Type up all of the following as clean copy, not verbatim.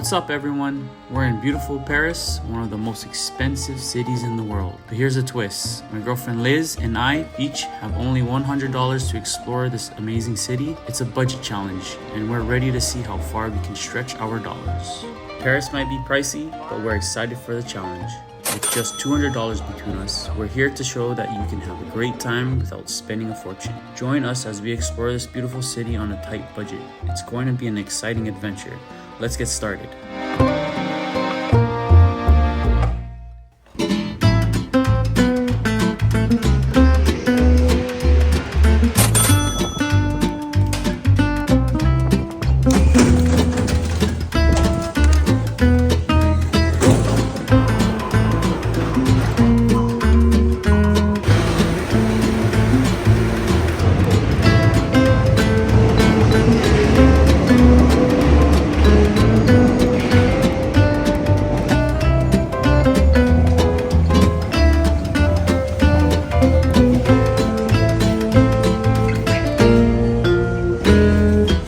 What's up everyone? We're in beautiful Paris, one of the most expensive cities in the world. But here's a twist. My girlfriend Liz and I each have only $100 to explore this amazing city. It's a budget challenge and we're ready to see how far we can stretch our dollars. Paris might be pricey, but we're excited for the challenge. With just $200 between us, we're here to show that you can have a great time without spending a fortune. Join us as we explore this beautiful city on a tight budget. It's going to be an exciting adventure. Let's get started.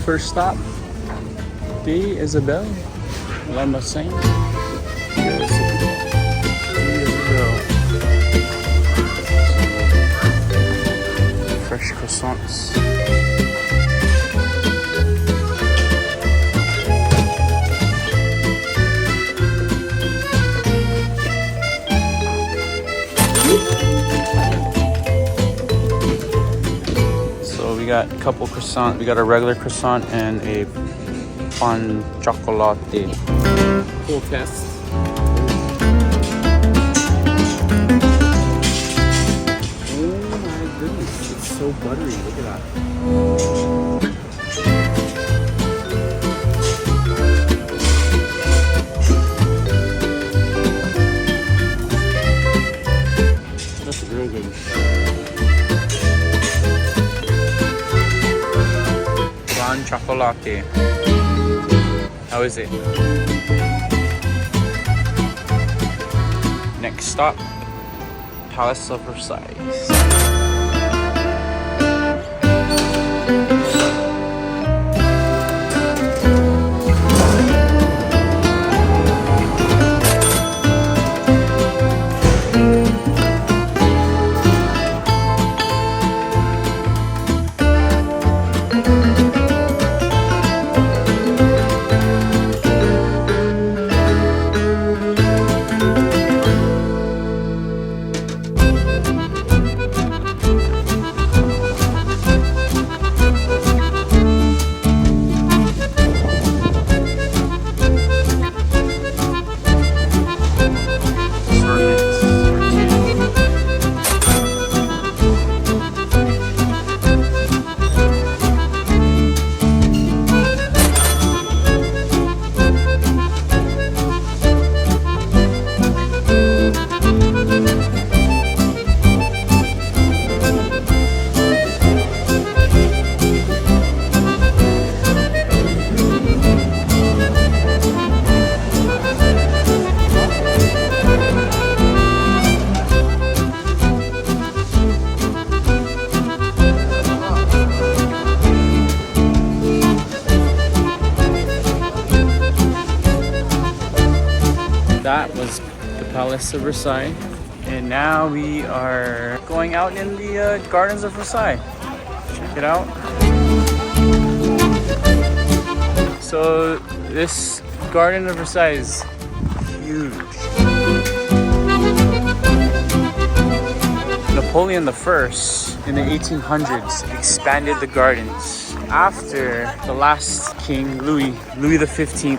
First stop, the Isabelle, La Massin. Fresh croissants. We got a couple croissants. We got a regular croissant and a pain chocolate. Cool test. Oh my goodness, it's so buttery. Look at that. That's real good. Chocolate. How is it? Next stop, Palace of Versailles. That was the Palace of Versailles, and now we are going out in the Gardens of Versailles. Check it out. So this Garden of Versailles is huge. Napoleon I in the 1800s expanded the gardens after the last king, Louis XV.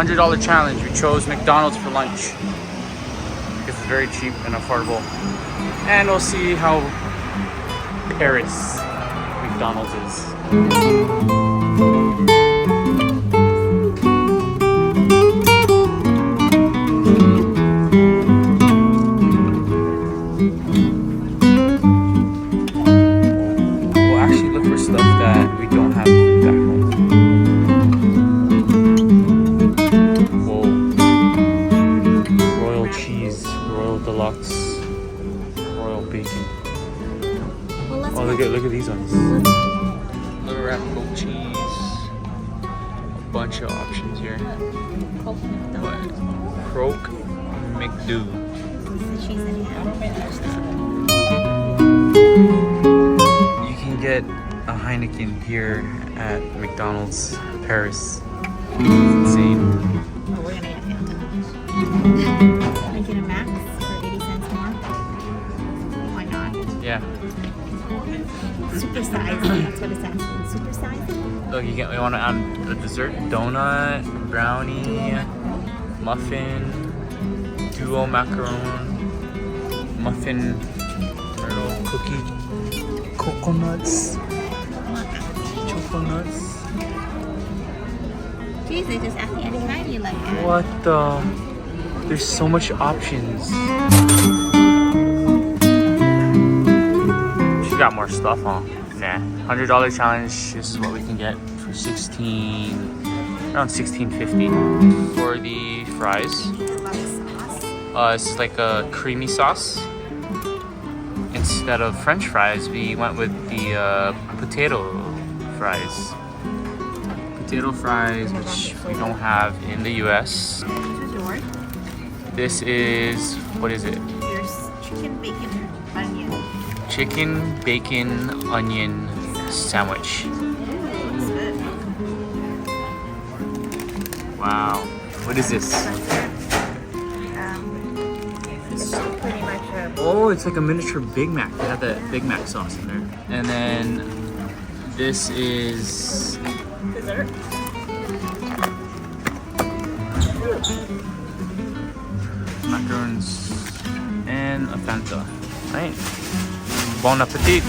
$100 challenge. We chose McDonald's for lunch because it's very cheap and affordable. And we'll see how Paris McDonald's is. Stuff that we don't have back home. Whoa. Royal cheese, royal deluxe, royal bacon. Well, oh, look at these ones. Little wrap goat cheese. A bunch of options here. What? Croque McDo. You can get a Heineken here at McDonald's Paris. It's insane. Oh, we're gonna get a Fanta. Can I get a Max for 80 cents more? Why not? Yeah. Super size. That's what it says. Super size. Look, you want to add a dessert, donut, brownie, muffin, duo macaron, muffin, I don't know, cookie, coconuts. Nuts. Jeez, they just asked me any kind you like. What the? There's so much options. She got more stuff, huh? Nah. $100 challenge. This is what we can get for around $16.50 for the fries. This is like a creamy sauce. Instead of French fries, we went with the potato fries. Potato fries, which we don't have in the US. This is, what is it? Here's chicken bacon onion. Chicken bacon onion sandwich. Wow. What is this? It's pretty much a... Oh, it's like a miniature Big Mac. They have the Big Mac sauce in there. And then this is dessert. Macarons and a Fanta. Right. Bon appetit.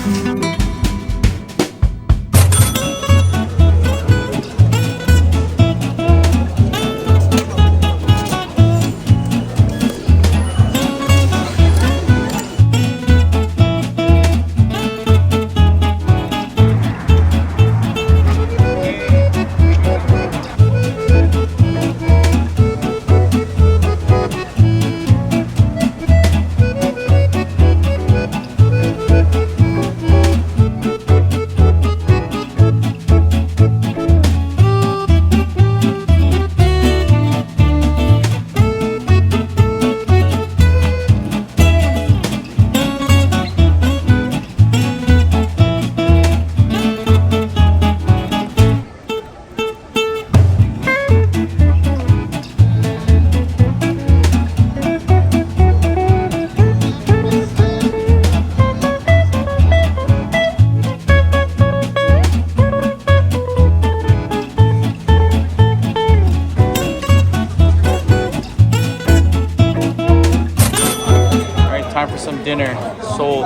Time for some dinner. Seoul.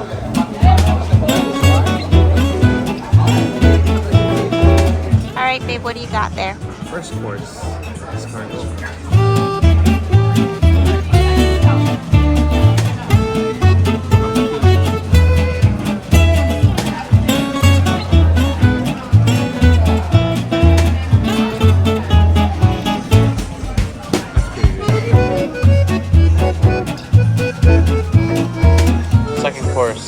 Alright, babe, what do you got there? First course. Second course.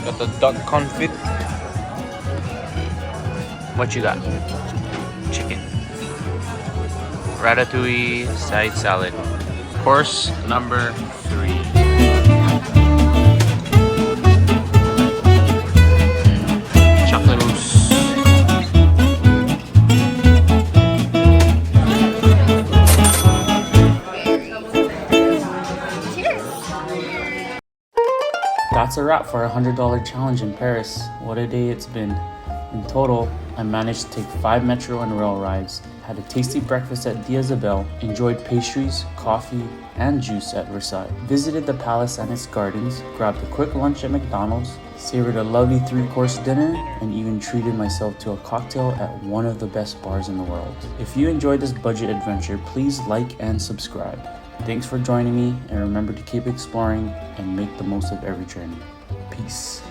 Got the duck confit. What you got? Chicken. Ratatouille, side salad. Course number 3. Chocolate mousse. That's a wrap for our $100 challenge in Paris. What a day it's been. In total, I managed to take 5 metro and rail rides, had a tasty breakfast at the Isabelle, enjoyed pastries, coffee, and juice at Versailles, visited the palace and its gardens, grabbed a quick lunch at McDonald's, savored a lovely 3-course dinner, and even treated myself to a cocktail at one of the best bars in the world. If you enjoyed this budget adventure, please like and subscribe. Thanks for joining me, and remember to keep exploring and make the most of every journey. Peace.